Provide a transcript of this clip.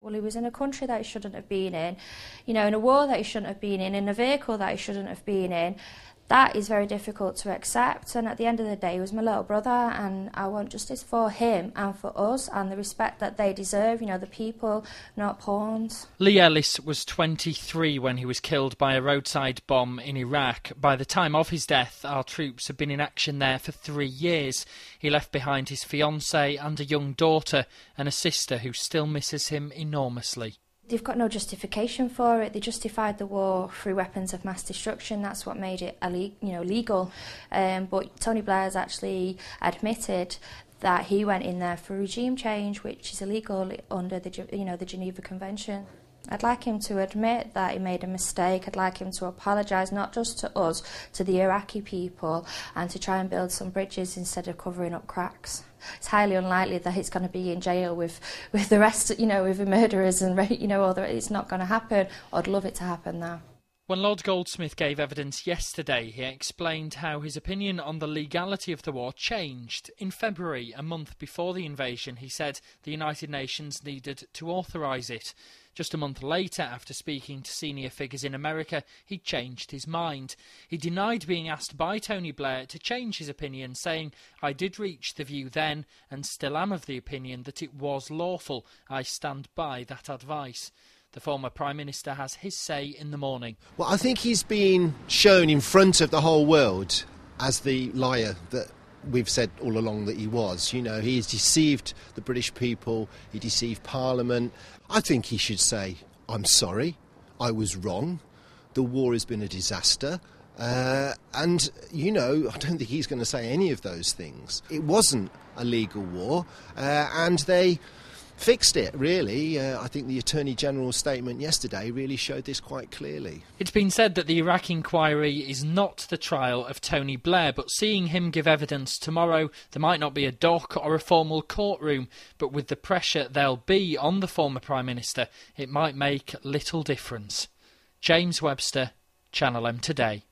Well, he was in a country that he shouldn't have been in, in a war that he shouldn't have been in a vehicle that he shouldn't have been in. That is very difficult to accept, and at the end of the day, he was my little brother, and I want justice for him and for us, and the respect that they deserve, the people, not pawns. Lee Ellis was 23 when he was killed by a roadside bomb in Iraq. By the time of his death, our troops had been in action there for 3 years. He left behind his fiancée and a young daughter, and a sister who still misses him enormously. They've got no justification for it. They justified the war through weapons of mass destruction. That's what made it legal. But Tony Blair has actually admitted that he went in there for regime change, which is illegal under the Geneva Convention. I'd like him to admit that he made a mistake. I'd like him to apologise, not just to us, to the Iraqi people, and to try and build some bridges instead of covering up cracks. It's highly unlikely that he's going to be in jail with the rest, with the murderers, and it's not going to happen. I'd love it to happen now. When Lord Goldsmith gave evidence yesterday, he explained how his opinion on the legality of the war changed. In February, a month before the invasion, he said the United Nations needed to authorise it. Just a month later, after speaking to senior figures in America, he changed his mind. He denied being asked by Tony Blair to change his opinion, saying, "I did reach the view then, and still am of the opinion that it was lawful. I stand by that advice." The former Prime Minister has his say in the morning. Well, I think he's been shown in front of the whole world as the liar that we've said all along that he was. He's deceived the British people, he deceived Parliament. I think he should say, "I'm sorry, I was wrong, the war has been a disaster." I don't think he's going to say any of those things. It wasn't a legal war, and they fixed it, really. I think the Attorney General's statement yesterday really showed this quite clearly. It's been said that the Iraq inquiry is not the trial of Tony Blair, but seeing him give evidence tomorrow, there might not be a dock or a formal courtroom, but with the pressure there'll be on the former Prime Minister, it might make little difference. James Webster, Channel M Today.